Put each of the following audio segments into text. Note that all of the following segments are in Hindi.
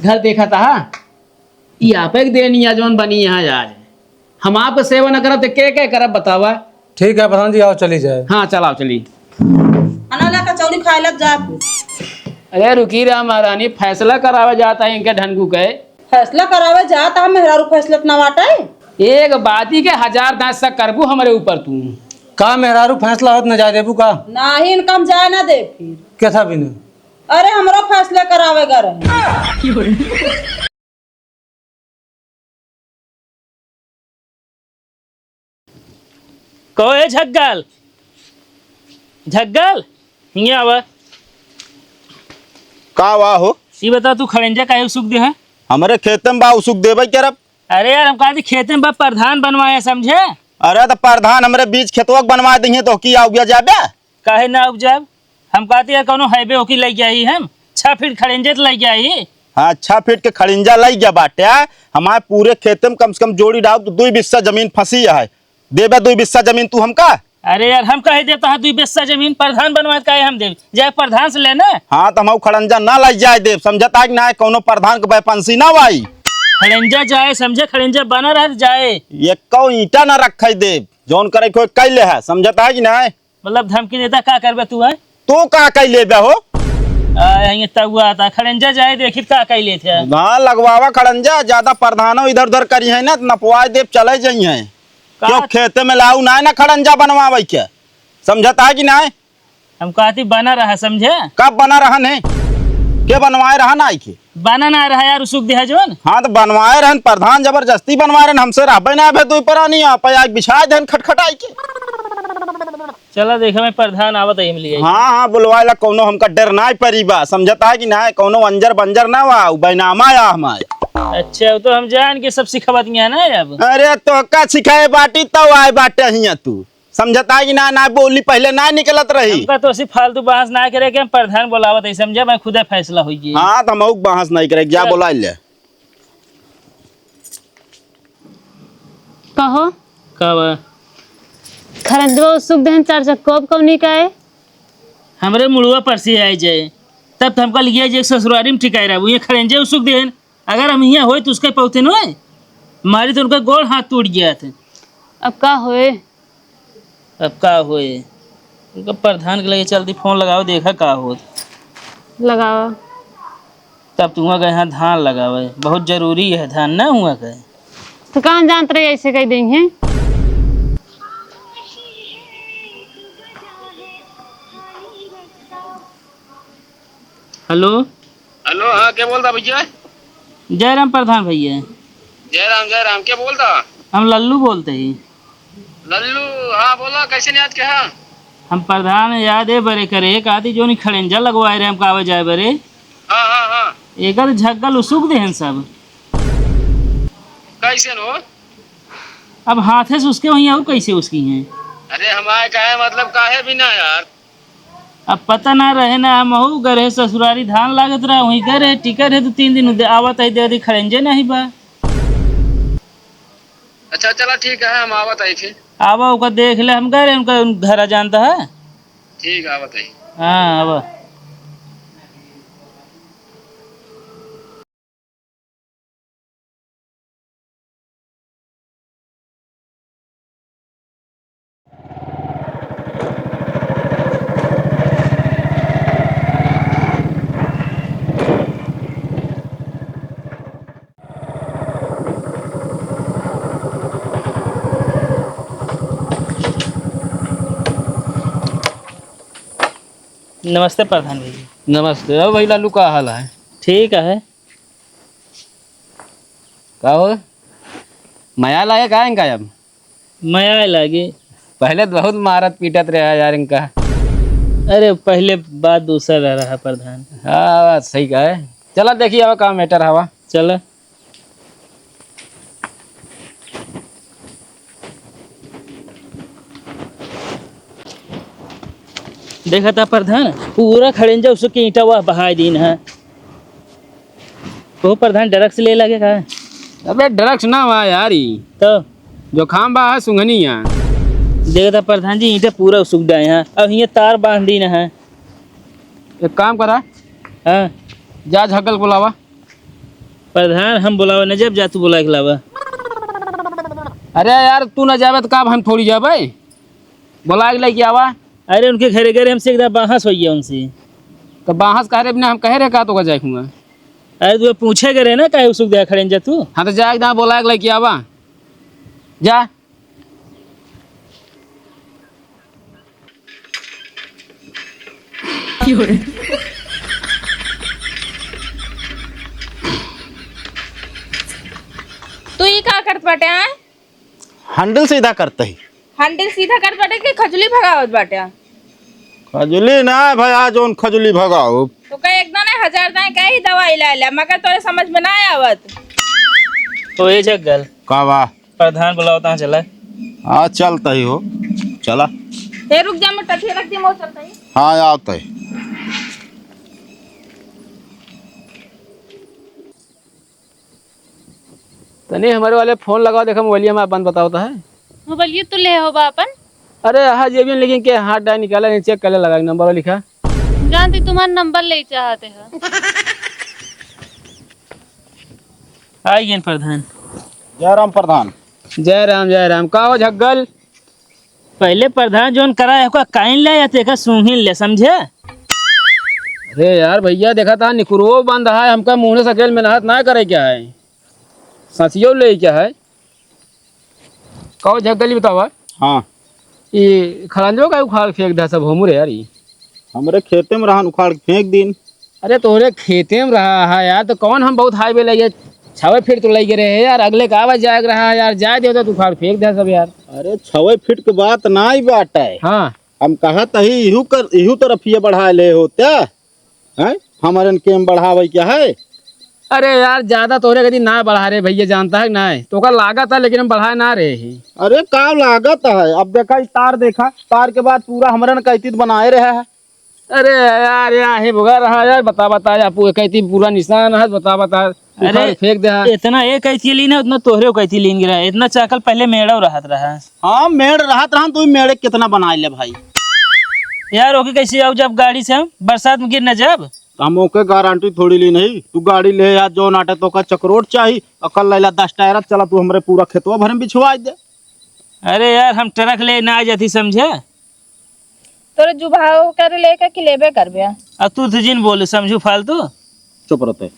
घर देखा था ये आप एक देनी जौन बनी यहाँ आज हम आप सेवा न करब तो के करब बतावा। ठीक है प्रधान जी, आओ चली जाए। हाँ चलाओ चली। अनाला कचौड़ी खाए लग जा। अरे रुकी रहा महारानी, फैसला करावे जाता है इनके ढनकू के। फैसला करावे जाता हम मेहरारू फैसला ना वाटा है। एक बाती के 1000 दांत तक करबू हमारे ऊपर तू। का मेहरारू फैसला होत न जाए देबू का? ना ही इनकम जाए ना दे फिर। कैसा भी नहीं? अरे हमरो फैसला करावेगा रहे। कहो झग्गल झग्गल हिंगे आवा। का वाह हो? ये बता तू खड़ंजा काहे सुख दे है? हमारे खेत में बा सुख देवे क्या रब? अरे यार हम कहा थी खेते में प्रधान बनवाया समझे। अरे तो प्रधान हमारे बीच खेतवा बनवा दी तो की आउया जाबे? काहे ना उपजाब? हम कहते यार कौनो हाईवे होकी लग गई हम 6 फीट खड़ंजे तो लग गई। हाँ 6 फीट के खड़िंजा लग गया बाटे। हमारे पूरे खेत में कम से कम जोड़ी डाल तो 2 बिस्सा जमीन फंसी है। देबे 2 बिस्सा जमीन तू हमका? अरे यार हम कहे देता है 2 बिस्सा जमीन प्रधान बनवाए काहे हम दे जाए प्रधान से लेना। हाँ तो हम खड़ंजा ना लग जाए देव समझता कि ना कोनो प्रधान के वैपंसी ना वाई। खड़ंजा जाए समझे, खड़ंजा बना रह जाए। ये कौ ईटा ना रखे देव जौन करे कोई कैले है समझता है कि ना? मतलब धमकी देता का करबे तू है? तू का कैले बे हो? ये तगुआ था खड़ंजा जाए देखी का कैले थे। हाँ लगवावा खड़ंजा ज्यादा प्रधानों इधर उधर करी है ना नपवाए देव चले जाइए। क्यों खेते में लाऊ ना ना खड़ंजा बनवावे के समझता है कि ना? हम कहती बना रहा समझे। कब बना रहा ने के बनवाए रहा ना के बना ना रहा यार सुख दे जोन। हाँ तो बनवाए रहन प्रधान जबरदस्ती बनवाए रहन हमसे रहबे ना भे तू पर नहीं आ पाया बिछा देन खटखटाई के। चला देखा मैं प्रधान आवत है मिली। हाँ हाँ बुलवाएला कोनो हमका डर ना परी बा समझता है कि ना? कोनो अंजर बंजर ना वा बैनामा आ हमारे। अच्छा तो हम जान के सब सिखावत है ना अब। अरे तो का सिखाए बाटी तो आए बाटे हिया तू समझता है कि ना? ना बोली पहले ना निकलत रही। हमका तो सिर्फ फालतू बहस ना करे के हम प्रधान बोलावत है समझे। मैं खुद फैसला हो गई। हाँ तो हम बहस नहीं करे क्या बोला ले कहो कब खरंजवा सुख दहन 4 कब कौनी का है? हमरे मुड़ुआ पर से आई जाए तब तो हमका लिया जे ससुरारी में ठिकाई रहा ये खड़ंजे सुख देन। अगर हम यहाँ होए तो उसके पौते न होए मारी तो उनका गोड़ हाथ टूट गया था। अब का होए? अब का होए उनका प्रधान के लगे चलती फोन लगाओ देखा का हो। लगावा तब तुम गए यहाँ धान लगावे बहुत जरूरी है धान ना हुआ गए तो कहाँ जानते रहे ऐसे कह देंगे। हेलो हेलो हाँ क्या बोलता भैया? जयराम प्रधान भैया। जयराम क्या बोलता? हम लल्लू बोलते ही। लल्लू हाँ बोला कैसे याद क्या? हम प्रधान याद है बरे करे कहती जो नहीं खड़ंजा लगवाए रहे हम कावे जाए बरे। हाँ हाँ हाँ एक झग्गल उसुक देहन सब कैसे नो? अब हाथे से उसके वहीं और कैसे उसकी हैं? अरे हमारे कहे मतलब काहे भी ना यार। अब पता ना रहे ना हम हो गए ससुरारी धान लागत रहा वहीं गए टिकट है तो 3 दिन आवत है दे खड़ंजे नहीं बा। अच्छा चला ठीक है हम आवत आई फिर। आवा उनका देख ले हम गए उनका घर जानता है। ठीक है आवत आई। हाँ आवा नमस्ते प्रधान भैया। नमस्ते। अब भाई लालू का हाल है? ठीक है का हो माया लागे का इनका? अब मैं लगे पहले तो बहुत मारत पीटत रहा यार इनका। अरे पहले बात दूसरा रहा प्रधान। हाँ बात सही का है। चला देखिए अब का मैटर हवा। चला देखा था प्रधान पूरा खड़ंजा उसके ईंटा हुआ बहा दिन है। वो प्रधान ड्रग्स ले लगे का? अबे ड्रग्स ना हुआ यार तो जो खाम बा है सुंघनी यहाँ। देखा था प्रधान जी ईंटा पूरा सूख गए हैं अब ये तार बांध दी है। एक काम करा हाँ जा झगल बुलावा। प्रधान हम बुलावा न जब जा तू बुला के लावा। अरे यार तू न जावे तो का हम थोड़ी जावे, बोला के लेके आवा। अरे उनके घरे घरे हमसे एकदम बहस हो गया उनसे। तो बाहस कह रहे बिना हम कह रहे का तो जाऊँगा। अरे तू पूछे करे ना काहे सुख दिया खड़े जा तू। हाँ तो जा एकदम बोला के लेके आवा जा। तू ये का करत बाटे हैं? हैंडल सीधा करते ही हैंडल सीधा करत बाटे कि खजली भगावत बाटे? खजुली ना है भाई, आज उन खजुली भगाओ तो कहे एक दाना 1000 दाना कहे ही दवाई ला ले, मगर तोरे समझ में ना आवत। तो ये जगल का वाह। प्रधान बुलाओ तहाँ चला। हाँ चलता ही हो, चला। हे रुक जा, मैं टठिया रख दी, मैं चलता ही। हाँ आता है। तने हमारे वाले फोन लगाओ, देखो मोबाइल में बंद बताओ है। मोबाइल तो ले हो बापन। अरे हाँ जेबियन लेकिन के हाथ डाय निकाला नहीं, चेक कर लगा नंबर लिखा। जानती तुम्हारा नंबर ले चाहते हैं। आई गए प्रधान। जय राम प्रधान। जय राम का हो झग्गल। पहले प्रधान जोन करा है का काइन ले जाते का सूंघिन ले समझे। अरे यार भैया देखा था निकुरो बंद है, हमका मुँह से सकेल में नहात ना करे क्या है, सचियो ले क्या है। कहो झग्गल बतावा। हाँ ये खड़ंजो का उखाड़ फेंक दा सब हमरे यार। ये हमारे खेते में रहा उखाड़ के फेंक दिन। अरे तोहरे खेते में रहा है यार, तो कौन हम बहुत हाईवे ले गए 6 फीट तो ले रहे हैं यार, अगले का आवाज जाग रहा है यार, जाए दे तो उखाड़ फेंक दे सब यार। अरे 6 फीट की बात ना ही बात है। हाँ हम कहा तही इहू तरफ ये बढ़ा ले होते हैं, हमारे केम बढ़ावे क्या है। अरे यार ज्यादा तोहरे कभी ना बढ़ा रहे भैया, जानता है ना तो का लागत है, लेकिन हम बढ़ा ना रहे हैं। अरे का लागत है, अब देखा इस तार, देखा तार के बाद पूरा हमारे कैती बनाए रहा है। अरे यार यहाँ है भुगा रहा यार, बता आप कहती पूरा निशान है, बता अरे फेंक दे। इतना एक कैथी लीन है उतना तोहरे कैथी लीन गिरा, इतना चाकल पहले मेड़ा रहत रहा। हाँ मेड़ रहत रहा, तू मेड़े कितना बना ले भाई यार ओके कैसे आओ जब गाड़ी से हम बरसात में गिर न जब। हम ओके गारंटी थोड़ी ली नहीं, तू गाड़ी ले या जो नाटे तो का चक्रोट चाहिए, अकल लैला 10 टायर चला, तू हमारे पूरा खेतवा भर में बिछवा दे। अरे यार हम ट्रक ले ना आ जाती समझे। तोरे जुभाव कर लेके कि लेबे करबे? अब तू जिन बोले समझू फालतू। चुप रहते।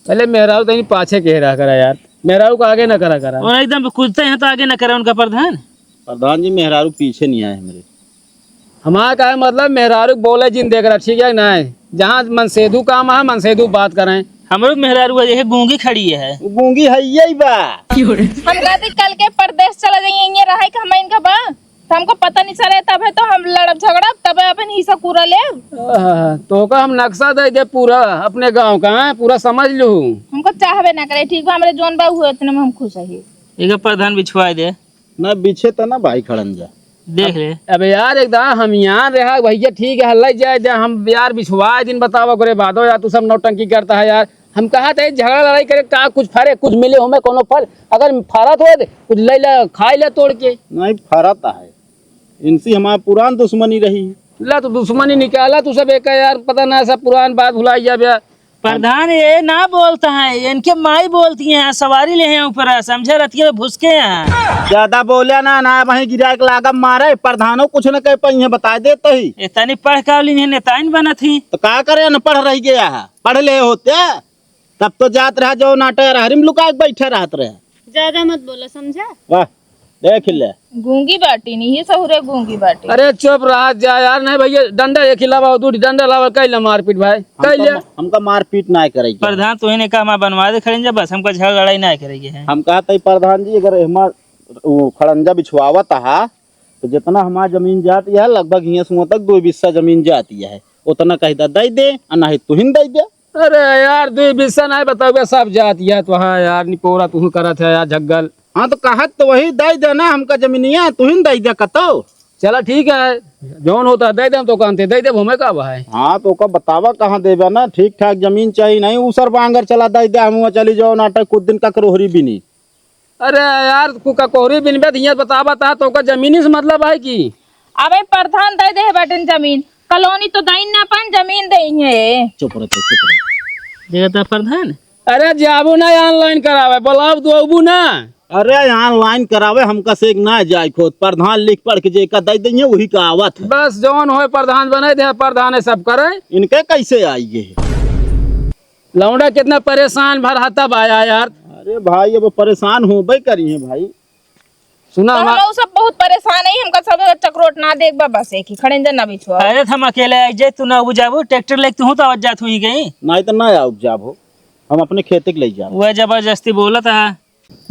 पहले मेहरारू तो पाछे कह रहा करा यार, मेहरारू को आगे न करा। और एकदम कूदते हैं तो आगे न करे उनका प्रधान। प्रधान जी मेहरारू पीछे नहीं आए मेरे। हमारा का मतलब मेहरारू बोले जिन देख रहा, ठीक है ना, जहाँ मनसेधु काम है मनसेधु बात करें। हमारे मेहरारू ये गूंगी खड़ी है। गूंगी है यही बा। हम कहते कल के परदेश चला जाइए, रहा है हम इनका बा, तो हमको पता नहीं चले, तब है तो हम लड़ब झगड़ा, तब अपन हिस्सा पूरा ले। तो का हम नक्शा दे दे पूरा अपने गांव का, पूरा समझ लू। हमको चाहबे ना करे, ठीक बा, हमारे जोन बा हुए इतने में हम खुश है। एक प्रधान बिछवा दे ना बिछे तो ना भाई खड़ंजा देख ले। अब यार एकदम हम यहाँ रहा भैया, ठीक है हल्ला जाए दे, हम यार बिछवाए दिन बतावा करे बादो यार, तू सब नौटंकी करता है यार। हम कहा था झगड़ा लड़ाई करे का कुछ फरे, कुछ मिले हमें कोनो फल, अगर फरत हो कुछ ले ला खाई ले तोड़ के। नहीं फरता है, इनसे हमारा पुरान दुश्मनी रही। ला तो दुश्मनी निकाला तू सब एक यार, पता ना सब पुरान बात भुलाई जा। प्रधान ये ना बोलता है, इनके माई बोलती हैं, सवारी ले हैं ऊपर समझे, रतिया में भुसके हैं। ज्यादा बोले ना वहीं गिरा के लागम मारे, प्रधानों कुछ न कह पाई है, बता देते ही। इतनी पढ़ का नेताइन बना थी तो क्या करे, न पढ़ रही गया है, पढ़ ले होते तब तो जात रहा जो नाटे हरिम लुका बैठे रहते रहे। ज्यादा मत बोलो समझा। वाह देख ले गूंगी बाटी नहीं है, सहुरे गूंगी बाटी। अरे चुप रहा जा यार, नहीं भैया डंडा एक खिलावा दू डंडा लावा कैला मारपीट भाई कैले। हमका मारपीट ना करेगी प्रधान तो इन्हें कहा बनवा दे खड़ेंगे, बस हमको झगड़ा लड़ाई ना करेगी। हम कहा था प्रधान जी अगर हमार खड़ंजा बिछवावा था तो जितना हमारी जमीन जाती है लगभग यहाँ सुआ तक 2 बिस्सा जमीन जाती है, उतना कही दे दे ना तू ही दे दे। अरे यार 2 बिस्सा नहीं बताओ सब जाती है तो हाँ यार निपोरा तू करा था यार झग्गल। हाँ तो कहत तो वही दे देना, हमका जमीनिया तू ही दे दे कतो। चला ठीक है, जौन होता दे दे तो कहते दे दे हमें का भाई। हाँ तो का बतावा कहाँ देवे ना, ठीक ठाक जमीन चाहिए, नहीं उसर बांगर चला दे दे, हम चली जाओ नाटक कुछ दिन का करोहरी भी नहीं। अरे यार कोहरी बिन यहाँ बतावा था तो का जमीनी से मतलब है कि अब प्रधान दे दे बटन जमीन, कॉलोनी तो दई ना पान जमीन दे है। चुप रहे देखा था प्रधान। अरे जाबू ना ऑनलाइन करावे बोलाव तो अबू ना। अरे ऑनलाइन करावे हमका से ना जाए खोद प्रधान लिख पढ़ के जेका दे देंगे वही का आवत है। बस जौन होए प्रधान बने दे प्रधान सब करे। इनके कैसे आएंगे? लौंडा कितना परेशान भर हाथा आया यार। अरे भाई अब परेशान हो भाई करिए भाई। सुना तो हम सब बहुत परेशान है, हमका सब चक्रोट ना देख बा बस एक ही खड़े ना बिछुआ। अरे हम अकेले आई जाए तू ना बुझाबू ट्रैक्टर लेके तू तो आवाज जात हुई गई। नहीं तो ना आओ जाब हो, हम अपने खेती के ले जाओ। वह जबरदस्ती बोला था।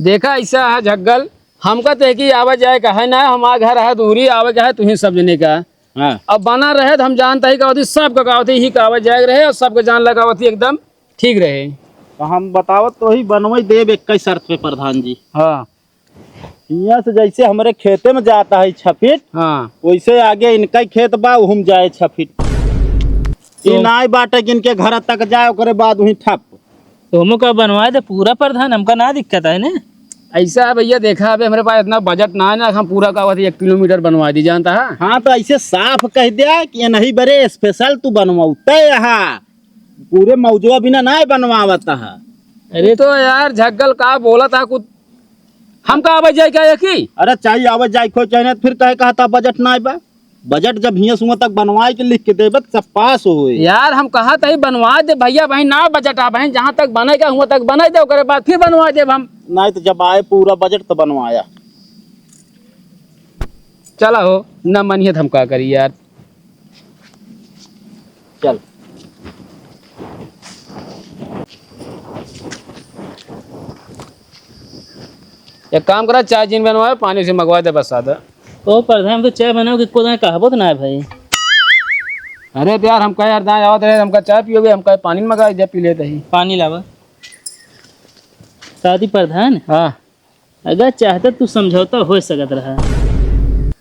देखा ऐसा है झग्गल, हमका तो कि आवे जाए का है ना, हमारा घर है दूरी आवे का है तुम्हें सब जने का। हाँ अब बना रहे तो हम जानता ही का सब का ही का आवे जाए रहे और सबके जान लगावती एकदम ठीक रहे। तो हम बतावत तो ही बनवाई देव एक शर्त पे प्रधान जी। हाँ यहाँ से जैसे हमारे खेते में जाता है 6 फीट, हाँ वैसे आगे इनका ही खेत बा हम जाए 6 फीट। ये ना बाटे कि इनके घर तक जाए ओकरे बाद वही ठप। तो हम का बनवाए थे पूरा प्रधान, हमका ना दिक्कत है ना। ऐसा है भैया, देखा अभी हमारे पास इतना बजट ना है ना, हम पूरा का 1 किलोमीटर बनवा दी जानता है। हाँ तो ऐसे साफ कह दिया कि ये नहीं बड़े स्पेशल तू बनवाते यहाँ पूरे मौजूदा बिना ना बनवाता है। अरे तो यार झग्गल का बोला था कुछ, हम का आवे जाए क्या यकी। अरे चाहिए आवाज जाए खो चाहिए फिर कहे कहा था बजट ना बा। बजट जब हियाँ सुहा तक बनवाए के लिख के देबे सब पास हो। यार हम कहा था बनवा दे भैया भाई ना बजट आ बहन, जहाँ तक बनेगा हुआ तक बना दे ओकरे बाद फिर बनवा दे हम। नहीं तो जब आए पूरा बजट तो बनवाया। चला हो न मनियत हम का करी यार। चल एक काम करा, चाय जिन बनवाए पानी से मंगवा दे बस सादा। ओ प्रधान तो चाय बनाओ कि कोदा कहबो तो ना है भाई। अरे तो यार हम कहे यार दाएं आवत रहे हमका चाय पियोगे, हम कहे पानी में मंगा दे पी लेते ही। पानी लावा। शादी प्रधान हाँ अगर चाहता तू समझौता हो सकत रहा।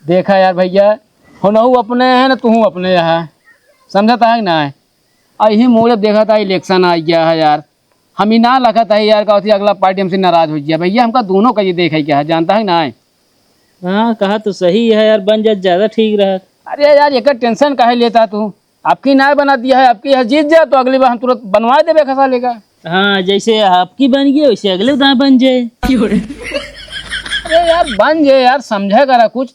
देखा यार भैया, होनहु अपने है ना तू अपने यहाँ, समझता है ना। यही मोड़ देखा था इलेक्शन आ गया है यार, हम ही ना लगा था यार का अगला पार्टी हमसे नाराज हो गया भैया। हमका दोनों का ये देखा ही क्या है जानता है ना। हाँ कहा तो सही है यार, बन जाए ज्यादा ठीक रहा। अरे यार एक टेंशन काहे लेता तू, आपकी नाय बना दिया है, आपकी यह जीत जाए तो अगली बार हम तुरंत बनवा देवे खसा लेगा। हाँ जैसे आपकी बन गई वैसे अगले दाएं बन जाए। अरे यार बन जाए यार, समझा करा कुछ।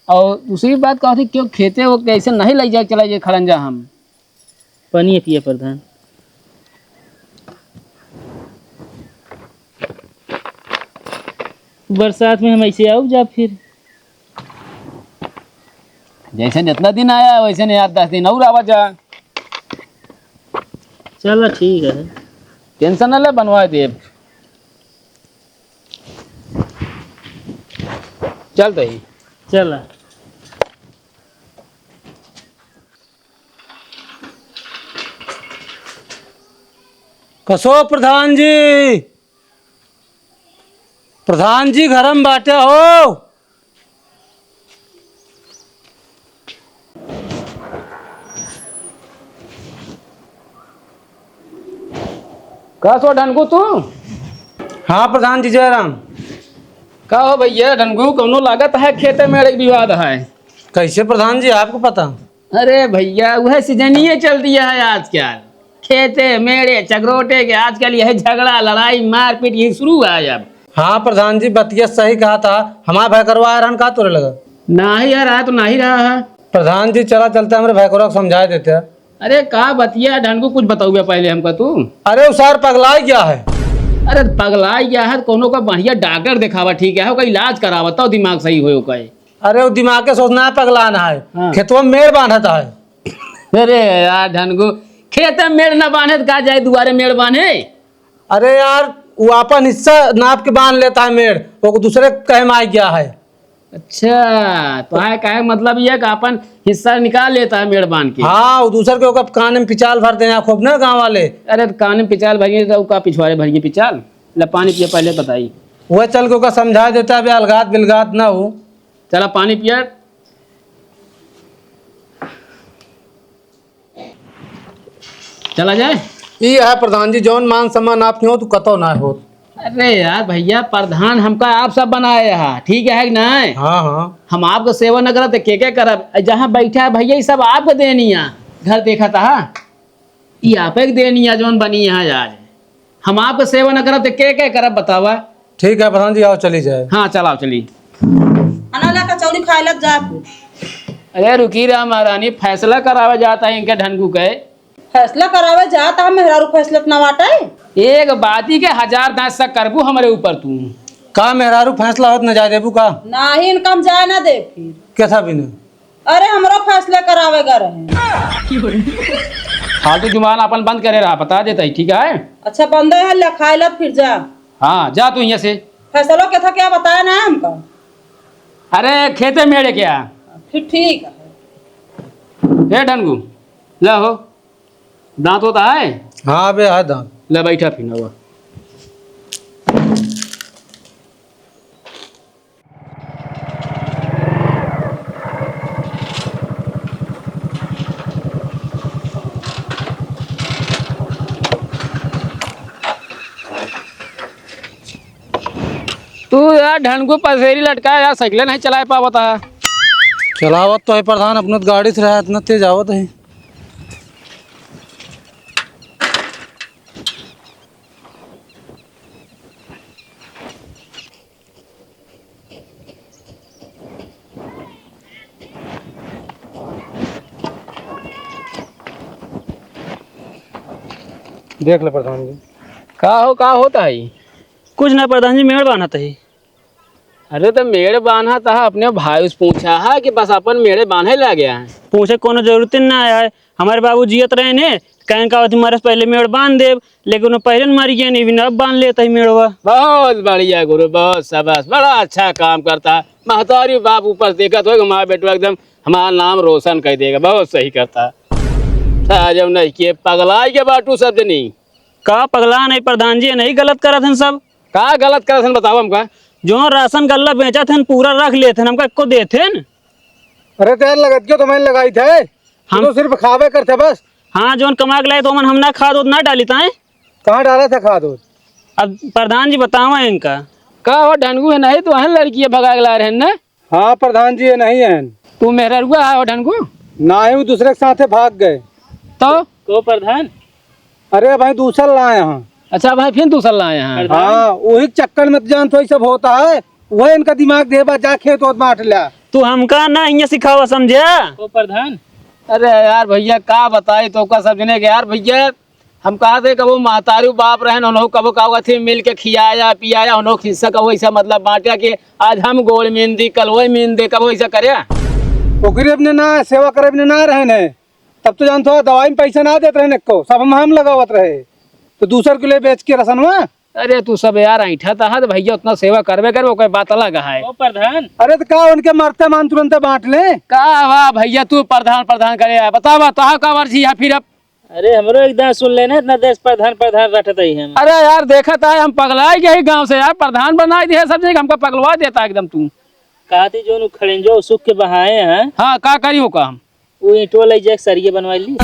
और दूसरी बात कहा थी क्यों खेते वो ऐसे नहीं लग जाए चला जाए खड़ंजा हम। पानी पिया प्रधान। बरसात में हम ऐसे आओ जा फिर। जैसे जितना दिन आया वैसे नहीं यार 10 दिन और आवा जा। चलो ठीक है। टेंशन न ले, बनवा दे। चल तो ही चला कसो प्रधान जी घर में बाटे हो। का सो ढनगू तू। हाँ प्रधान जी जयराम। का हो भैया ढनगू, कौनो लागत है खेते में एक विवाद है। कैसे प्रधान जी आपको पता? अरे भैया वह सीजनिए चल दिया है आजकल, खेते मेड़े चगरोटे के आजकल यह झगड़ा लड़ाई मारपीट ये शुरू है अब। हाँ प्रधान जी बतिया सही कहा था, हमारा भाई करवा रहा का तोरे लगा। ना ही यार तो ना ही रहा है। प्रधान जी चला चलते हमारे भाई को समझा देते हैं। अरे का बतिया ढनगू, कुछ बताओगे पहले हमका तू। अरे उसार पगला गया है। अरे पगला गया है, कोनो का बढ़िया डॉक्टर दिखावा ठीक है, कोई इलाज करावा तो दिमाग सही हो कहे। अरे वो दिमाग के सोचना है पगलाना है। हाँ। खेतों में मेड़ बांधता है। अरे यार ढनगू, खेत में मेड़ न बांधे का जाए दुआरे मेड़ बांधे। अरे यार वो अपन हिस्सा नाप के बांध लेता है मेड़, वो दूसरे कहे में आ गया है। अच्छा तो है का मतलब ये कि अपन हिस्सा निकाल लेता है मेड़ बांध के। हाँ वो दूसरे के ओकर कान में पिचाल भर देना खूब ना गाँव वाले। अरे तो कान में पिचाल भरिए तो का पिछवाड़े भरिए पिचाल। ला पानी पिए पहले बताई। वह चल के ओकर समझा देता है अलगात बिलगात ना हो। चला पानी पिया। चला जाए। ये है प्रधान जी जौन मान सम्मान आप क्यों तो कतो ना हो। अरे यार भैया प्रधान हमका आप सब बनाए है ठीक है कि नहीं। हाँ हाँ हम आपको सेवा न करब तो के करब। जहाँ बैठा है भैया ये सब आपको देनी है। घर देखा था ये आप देनी है जौन बनी है आज। हम आपका सेवा न करब तो के करब बतावा। ठीक है प्रधान जी, आओ चली जाए। हाँ चलाओ चली। खाना लेकर चौली खाए लग जा। अरे रुकी रहा महारानी, फैसला करावे जाता है इनके ढनगू के। फैसला करावे जाता हम मेहरारू फैसला न बाटे। एक बाती के 1000 दांत तक करबू हमारे ऊपर तू। का मेहरारू फैसला होत न जाए देबू का? ना ही इनकम जाए ना दे फिर। कैसा भी नहीं? अरे हमरो फैसले करावेगा रहे। फालतू जुबान अपन बंद करे रहा, बता देता ही ठीक है। अच्छा बंदे है ले खाए लग फिर जा। हाँ जा तू यहाँ से। फैसला क्या था क्या बताया ना हमका? अरे खेते मेरे क्या फिर ठीक है। हे ढनगू ले हो, दांत होता है? हाँ बे है दांत। ले बैठा फिर हुआ। तू यार ढनगू पसेरी लटका यार, साइकिल नहीं चला पावता है। चलावत तो है प्रधान, अपने तो गाड़ी से रहा इतना तेज आवत है। देख ले प्रधान जी। का होता है? कुछ ना प्रधान जी, मेड़ बांधा था। अरे तो मेड़ बांधा था अपने भाई से पूछा है कि बस अपन मेड़े बांधे ला गया है। पूछे कोनो जरूरत ना आया है। हमारे बाबू जियत रहे ने कहें का तुम्हारे से पहले मेड़ बांध देव, लेकिन वो पहले मर गया नहीं, बिना अब बांध लेता ही मेड़वा। बहुत बढ़िया गुरु, बहुत शाबाश, बड़ा अच्छा काम करता है। महतारी बाप ऊपर देखा तो हमारा बेटवा एकदम हमारा नाम रोशन कर देगा, बहुत सही करता है। जब नहीं किए पगलाई के बाटू सब नहीं। का पगला नहीं प्रधान जी, नहीं गलत करा थे सब। का गलत करा बताओ हमका। जो राशन गल्ला बेचा थे पूरा रख लेते हमका को देते। अरे तेल लगत क्यों तुम्हें लगाई थे? हम तो सिर्फ खावे करते बस। हाँ जो कमा के लाए तो हम ना खाद ना डाली था। कहाँ डाला था खाद? अब प्रधान जी बतावा इनका। का हो ढनगू है नहीं तो लड़की भगा के ला रहे ना? हाँ प्रधान जी ये नहीं है। तू मेहरा रुआ है ढनगू? ना ही वो दूसरे के साथ भाग गए तो प्रधान अरे भाई दूसरा लाए यहाँ। अच्छा भाई फिर दूसरा लाए हैं? हाँ वही चक्कर में जान तो सब होता है, वही इनका दिमाग देबा जा खेत और बांट लिया। तू हमका ना यहाँ सिखावा समझा ओ प्रधान। अरे यार भैया का बताई तो का समझने के यार भैया, हम कहा थे कबो महतारू बाप रहे उन्होंने कबो का थी मिल के खियाया पियाया उन्होंने हिस्सा कबो ऐसा मतलब बांटा कि आज हम गोल मीन दी कल वही मीन दे, कबो ऐसा करे। ओकरे अपने ना सेवा करे अपने ना रहे ने, तब तो जानते हो दवाई में पैसा ना देते रहे को, सब हम लगावत रहे तो दूसर के लिए बेच के रसनवा। अरे तू सब यार ऐठा था तो भैया उतना सेवा करवे कर, वो कोई बात अलग है। ओ प्रधान अरे तो का उनके मरते मान तुरंत बांट ले। का वाह भैया तू प्रधान प्रधान करे बतावा तो का वर्जी है फिर अब। अरे हमरो एकदम सुन लेना इतना देश प्रधान प्रधान रटता ही हम। अरे यार देखा था हम पगलाई गए गांव से यार, प्रधान बना दिया सब जगह, हमको पगलवा देता एकदम तू। कहा थी जो खड़ेंजो सुख के बहाए हैं। हाँ का करी हो काम? वो ईंटो ले जाके सरिये बनवा ली।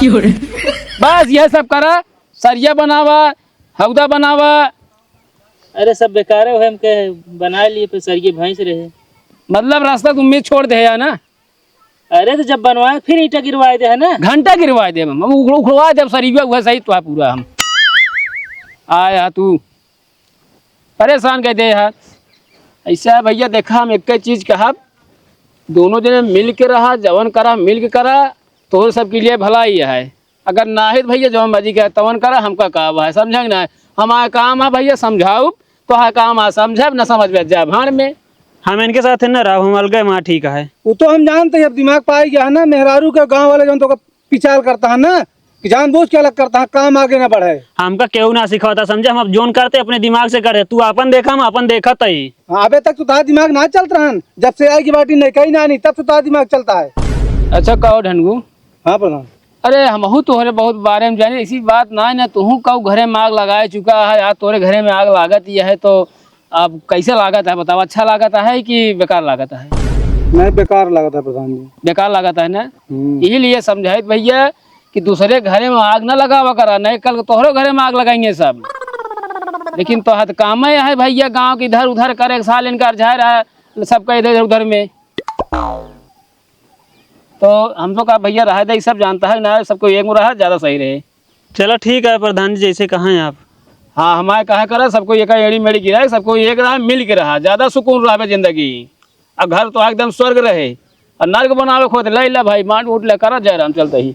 बस ये सब करा, सरिया बनावा हौदा बनावा। अरे सब बेकार है हम के बना लिए फिर सरिये भैंस रहे। मतलब रास्ता तुम छोड़ दे है ना? अरे तो जब बनवाए फिर ईंटा गिरवाए दे है ना। घंटा गिरवा दे हम उखड़वा जब सरिया हुआ सही तो पूरा हम आया तू परेशान कर दे यार। ऐसा है भैया देखा हम एक चीज कहा, दोनों जने मिल के रहा जवन करा मिल के करा तो सबके लिए भला ही है। अगर ना है भैया जवन मर्जी का तवन करा, हमका काम है समझ ना, हमारा काम है भैया समझाऊ तो है काम है, समझे न समझ में जा भाड़ में। हम इनके साथ है ना राव हम अलग वहाँ ठीक है। वो तो हम जानते हैं, अब दिमाग पाई गया है ना मेहरारू के गांव वाले जो तो पिचाल करता है ना कि जानबूझ के अलग करता है, काम आगे ना बढ़े। हमका क्यों ना सिखाता समझे, हम अब जोन करते अपने दिमाग से करे, तू अपन देखा हम अपन देखा तई। अबे तक तो तारा दिमाग ना चलता रहा, जब से आई की बाटी नहीं कहीं ना नहीं तब तो तारा दिमाग चलता है। अच्छा कहो ढनगू। हाँ प्रधान। अरे हमहू तोहरे बहुत बारे में जाने, इसी बात ना है ना तू कहू घरे में आग लगाए चुका है, आज तोहरे घरे में आग लागत यह है तो अब कैसे लागत है बताओ? अच्छा लागत है कि बेकार लागत है? नहीं बेकार लगा था प्रधान जी। बेकार लागत है ना, यही लिए समझाए भैया कि दूसरे घरे में आग ना लगावा करा, नहीं कल तोहरे घरे में आग लगाएंगे सब। लेकिन तो हद काम है भैया गांव के इधर उधर करे, साल इनका जा रहा है सबका इधर उधर में। तो हम तो कहा भैया रहा दे सब जानता है ना, सबको एक में रहा ज्यादा सही रहे। चलो ठीक है प्रधान जी जैसे कहा आप। हाँ हमारे कहा करा सबको एक एड़ी मेड़ी गिरा सबको एक रहा मिल के रहा ज्यादा सुकून रहा जिंदगी। अब घर तो एकदम स्वर्ग रहे और नर्क बनावे खोद ला भाई मान उठ ले करा जय राम चलते ही।